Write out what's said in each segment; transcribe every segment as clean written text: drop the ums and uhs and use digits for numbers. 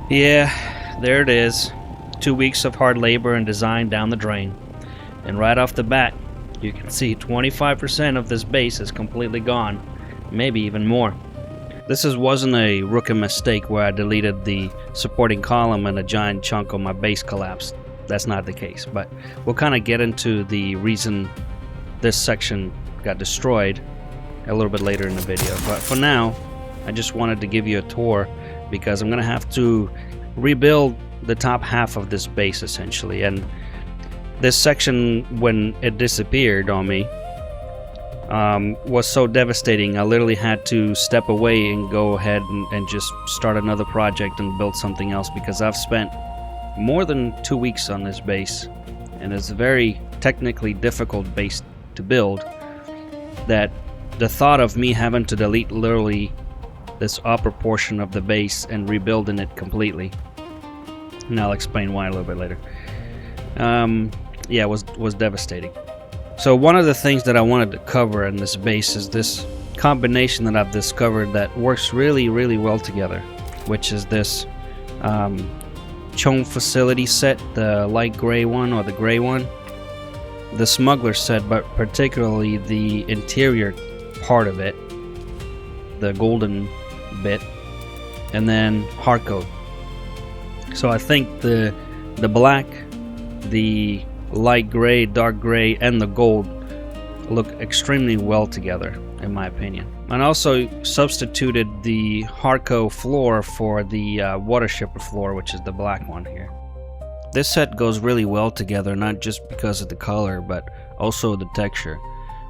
Yeah, there it is. 2 weeks of hard labor and design down the drain. And right off the bat, you can see 25% of this base is completely gone, maybe even more. Wasn't a rookie mistake where I deleted the supporting column and a giant chunk of my base collapsed. That's not the case, but we'll kind of get into the reason this section got destroyed a little bit later in the video. But for now, I just wanted to give you a tour because I'm going to have to rebuild the top half of this base essentially. And this section, when it disappeared on me, was so devastating. I literally had to step away and go ahead and just start another project and build something else, because I've spent more than 2 weeks on this base, and it's a very technically difficult base to build, that the thought of me having to delete literally this upper portion of the base and rebuilding it completely, and I'll explain why a little bit later, yeah, was devastating. So one of the things that I wanted to cover in this base is this combination that I've discovered that works really, really well together, which is this CHOAM facility set, the light gray one or the gray one, the Smuggler set, but particularly the interior part of it, the golden bit, and then Harkonnen. So I think the black, the light gray, dark gray, and the gold look extremely well together, in my opinion. And also substituted the Harkonnen floor for the water shipper floor, which is the black one here. This set goes really well together, not just because of the color, but also the texture.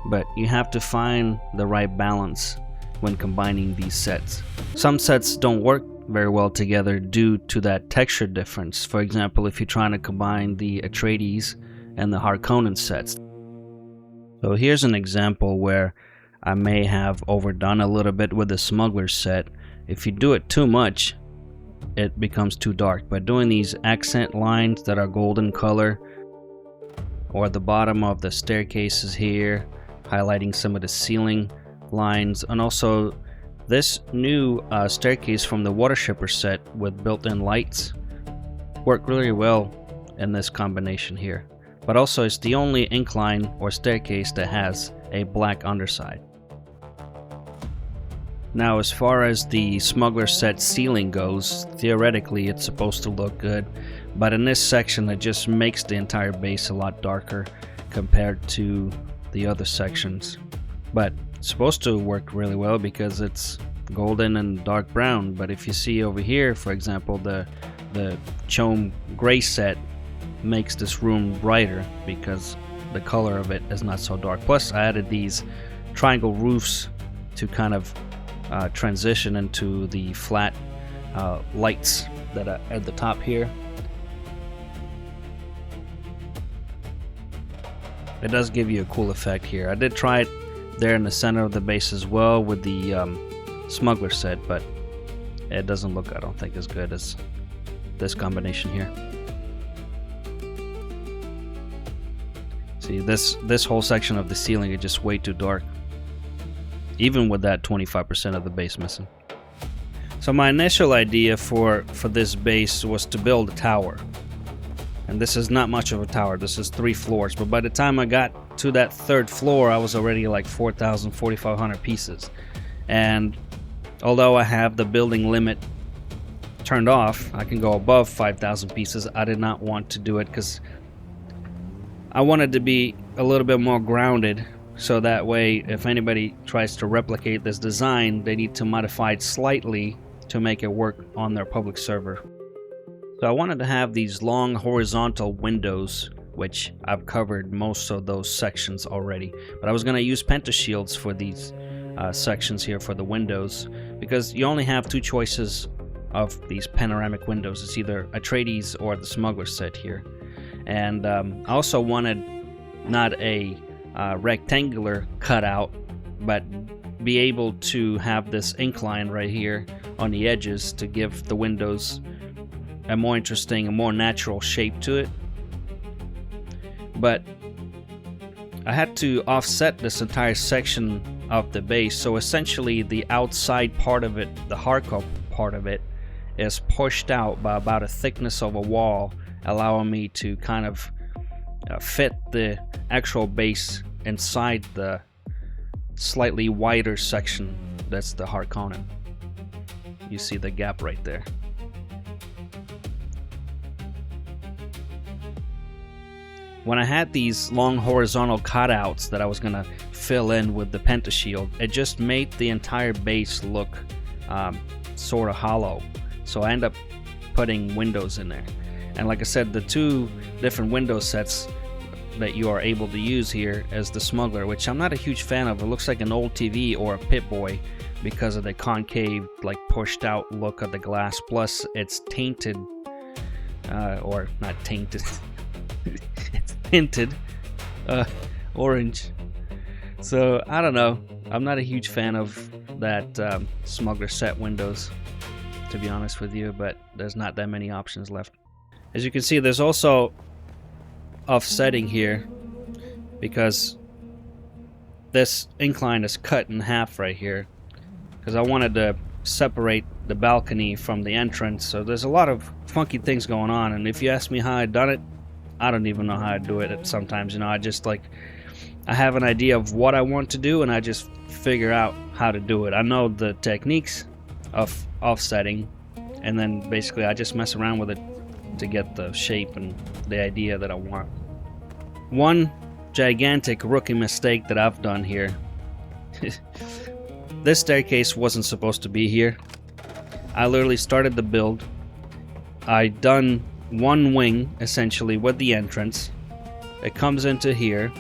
But you have to find the right balance when combining these sets. Some sets don't work very well together due to that texture difference. For example, if you're trying to combine the Atreides and the Harkonnen sets. So here's an example where I may have overdone a little bit with the Smuggler set. If you do it too much, it becomes too dark. By doing these accent lines that are golden color, or the bottom of the staircases here, highlighting some of the ceiling lines, and also this new staircase from the water shipper set with built-in lights work really well in this combination here. But also it's the only incline or staircase that has a black underside. Now, as far as the Smuggler set ceiling goes, theoretically it's supposed to look good, but in this section it just makes the entire base a lot darker compared to the other sections. But it's supposed to work really well because it's golden and dark brown. But if you see over here, for example, the CHOAM gray set makes this room brighter because the color of it is not so dark. Plus I added these triangle roofs to kind of transition into the flat lights that are at the top here. It does give you a cool effect here. I did try it there in the center of the base as well with the Smuggler set, but it doesn't look, I don't think, as good as this combination here. See, this whole section of the ceiling is just way too dark, even with that 25% of the base missing. So my initial idea for this base was to build a tower. And this is not much of a tower, this is 3 floors. But by the time I got to that 3rd floor, I was already like 4,000, 4,500 pieces. And although I have the building limit turned off, I can go above 5,000 pieces. I did not want to do it because I wanted to be a little bit more grounded, so that way if anybody tries to replicate this design, they need to modify it slightly to make it work on their public server. So I wanted to have these long horizontal windows, which I've covered most of those sections already, but I was going to use pentashields for these sections here for the windows, because you only have 2 choices of these panoramic windows. It's either Atreides or the Smuggler set here. And I also wanted not a rectangular cutout, but be able to have this incline right here on the edges to give the windows a more interesting, a more natural shape to it. But I had to offset this entire section of the base, so essentially the outside part of it, the Harkonnen part of it, is pushed out by about a thickness of a wall, allowing me to kind of fit the actual base inside the slightly wider section that's the Harkonnen. You see the gap right there. When I had these long horizontal cutouts that I was gonna fill in with the pentashield, it just made the entire base look sort of hollow. So I end up putting windows in there. And like I said, the two different window sets that you are able to use here is the Smuggler, which I'm not a huge fan of. It looks like an old TV or a Pip-Boy because of the concave, like pushed out look of the glass. Plus it's tainted, or not tainted, it's tinted orange. So I don't know, I'm not a huge fan of that Smuggler set windows, to be honest with you, but there's not that many options left. As you can see, there's also offsetting here because this incline is cut in half right here because I wanted to separate the balcony from the entrance. So there's a lot of funky things going on, and if you ask me how I done it, I don't even know how I do it sometimes. You know, I just like, I have an idea of what I want to do and I just figure out how to do it. I know the techniques of offsetting, and then basically I just mess around with it to get the shape and the idea that I want. One gigantic rookie mistake that I've done here. This staircase wasn't supposed to be here. I literally started the build. I done one wing essentially with the entrance. It comes into here.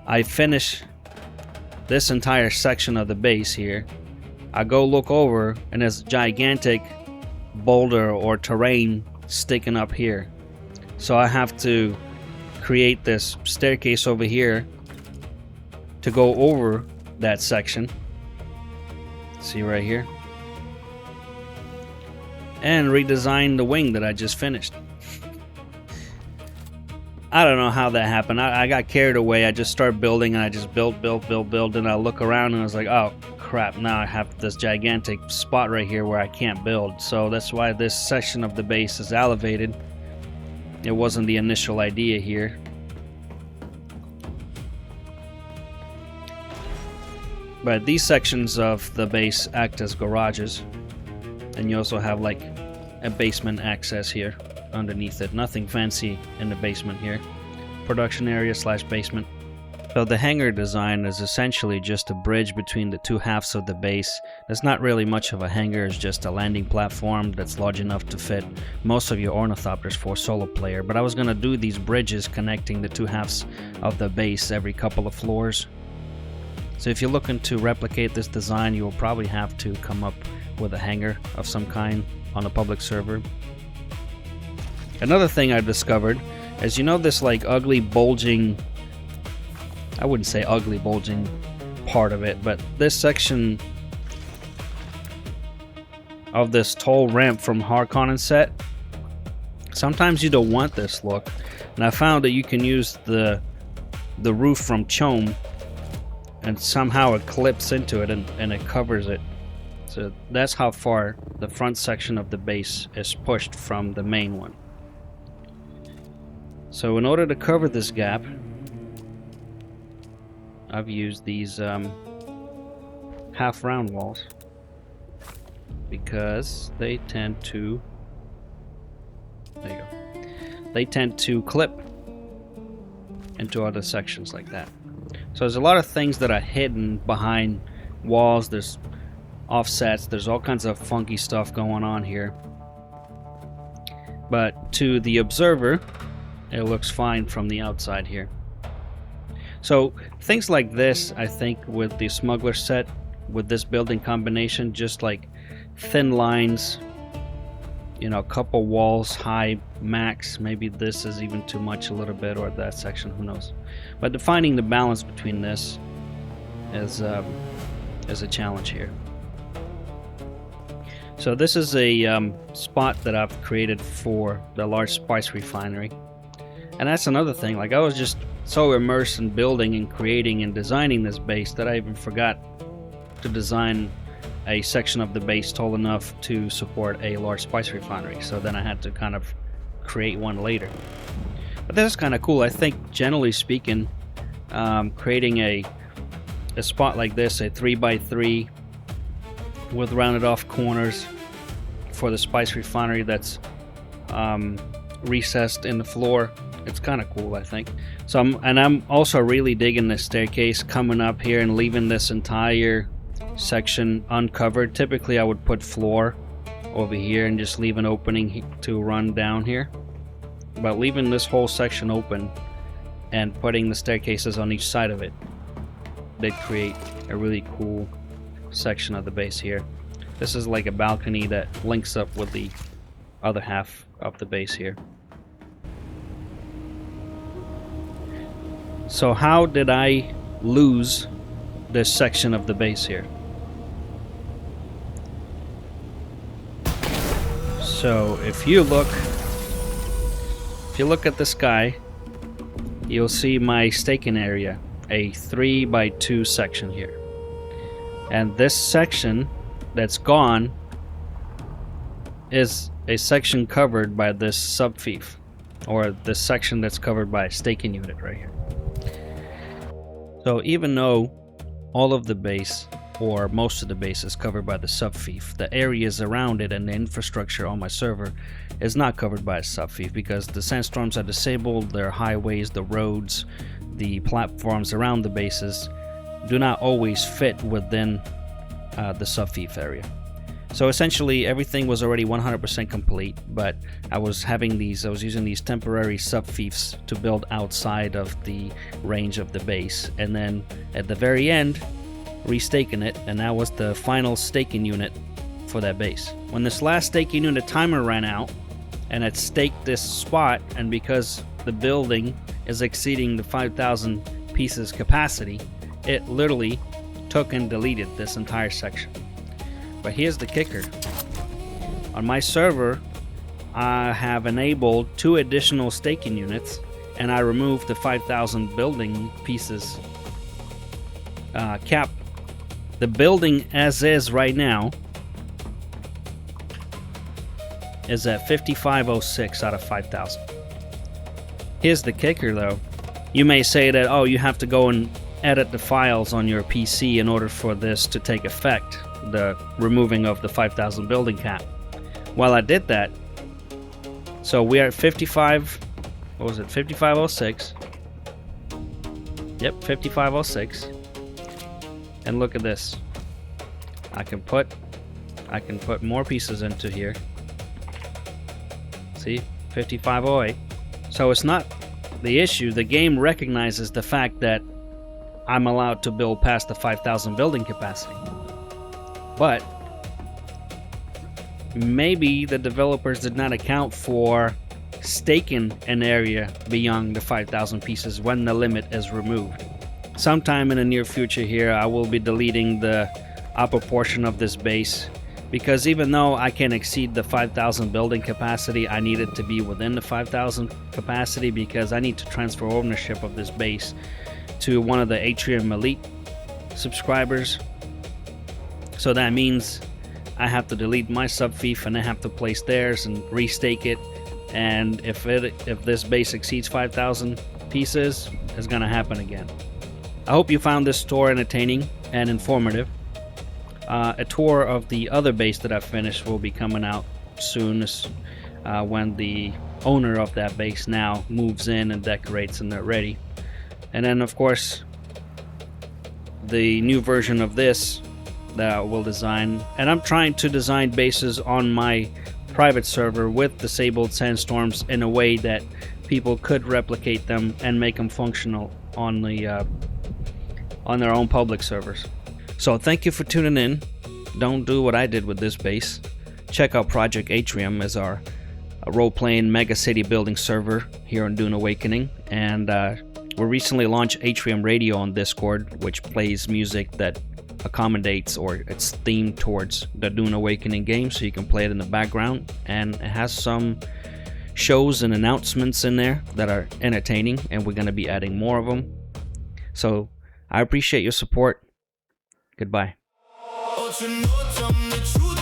I finish this entire section of the base here. I go look over and there's a gigantic boulder or terrain sticking up here. So I have to create this staircase over here to go over that section. See right here? And redesign the wing that I just finished. I don't know how that happened. I got carried away. I just started building and I just built, and I look around and I was like, oh crap, now I have this gigantic spot right here where I can't build. So that's why this section of the base is elevated. It wasn't the initial idea here. But these sections of the base act as garages. And you also have like a basement access here underneath it. Nothing fancy in the basement here. Production area / basement. So the hangar design is essentially just a bridge between the two halves of the base. There's not really much of a hangar, it's just a landing platform that's large enough to fit most of your ornithopters for a solo player. But I was going to do these bridges connecting the two halves of the base every couple of floors. So if you're looking to replicate this design, you will probably have to come up with a hangar of some kind on a public server. Another thing I discovered is, you know, this like ugly bulging, I wouldn't say ugly bulging part of it, but this section of this tall ramp from Harkonnen set, sometimes you don't want this look. And I found that you can use the roof from CHOAM and somehow it clips into it and it covers it. So that's how far the front section of the base is pushed from the main one. So in order to cover this gap, I've used these half round walls because they tend to, there you go, they tend to clip into other sections like that. So there's a lot of things that are hidden behind walls. There's offsets, there's all kinds of funky stuff going on here. But to the observer, it looks fine from the outside here. So things like this, I think with the Smuggler set, with this building combination, just like thin lines, you know, a couple walls high max. Maybe this is even too much a little bit, or that section, who knows. But defining the balance between this is a challenge here. So this is a spot that I've created for the large spice refinery. And that's another thing, like I was just so immersed in building and creating and designing this base that I even forgot to design a section of the base tall enough to support a large spice refinery. So then I had to kind of create one later. But this is kind of cool. I think, generally speaking, creating a spot like this, a 3x3 with rounded off corners for the spice refinery that's recessed in the floor, it's kind of cool, I think. So I'm also really digging this staircase coming up here and leaving this entire section uncovered. Typically I would put floor over here and just leave an opening to run down here, but leaving this whole section open and putting the staircases on each side of it did create a really cool section of the base here. This is like a balcony that links up with the other half of the base here. So how did I lose this section of the base here? So if you look at the sky, you'll see my staking area, a 3x2 section here. And this section that's gone is a section covered by this sub-fief, or this section that's covered by a staking unit right here. So even though all of the base, or most of the base, is covered by the sub-fief, the areas around it and the infrastructure on my server is not covered by a sub-fief, because the sandstorms are disabled. Their highways, the roads, the platforms around the bases do not always fit within the sub-fief area. So essentially everything was already 100% complete, but I was using these temporary sub-fiefs to build outside of the range of the base, and then at the very end restaking it, and that was the final staking unit for that base. When this last staking unit timer ran out and it staked this spot, and because the building is exceeding the 5,000 pieces capacity, it literally took and deleted this entire section. But here's the kicker. On my server, I have enabled 2 additional staking units, and I removed the 5,000 building pieces cap. The building as is right now is at 5506 out of 5,000. Here's the kicker though. You may say that, oh, you have to go and edit the files on your PC in order for this to take effect, the removing of the 5,000 building cap. Well, I did that. So we are at 5506. Yep, 5506. And look at this. I can put more pieces into here. See? 5508. So it's not the issue. The game recognizes the fact that I'm allowed to build past the 5,000 building capacity. But maybe the developers did not account for staking an area beyond the 5,000 pieces when the limit is removed. Sometime in the near future here, I will be deleting the upper portion of this base, because even though I can exceed the 5,000 building capacity, I need it to be within the 5,000 capacity, because I need to transfer ownership of this base to one of the Atrium Elite subscribers. So that means I have to delete my sub-fief and I have to place theirs and restake it. And if this base exceeds 5,000 pieces, it's gonna happen again. I hope you found this tour entertaining and informative. A tour of the other base that I finished will be coming out soon, when the owner of that base now moves in and decorates and they're ready. And then of course the new version of this that I will design, and I'm trying to design bases on my private server with disabled sandstorms in a way that people could replicate them and make them functional on their own public servers. So thank you for tuning in. Don't do what I did with this base. Check out Project Atrium as our role-playing mega city building server here on Dune Awakening, and we recently launched Atrium Radio on Discord, which plays music that accommodates or it's themed towards the Dune Awakening game, so you can play it in the background, and it has some shows and announcements in there that are entertaining, and we're going to be adding more of them. So I appreciate your support. Goodbye. about you know, tell me the truth.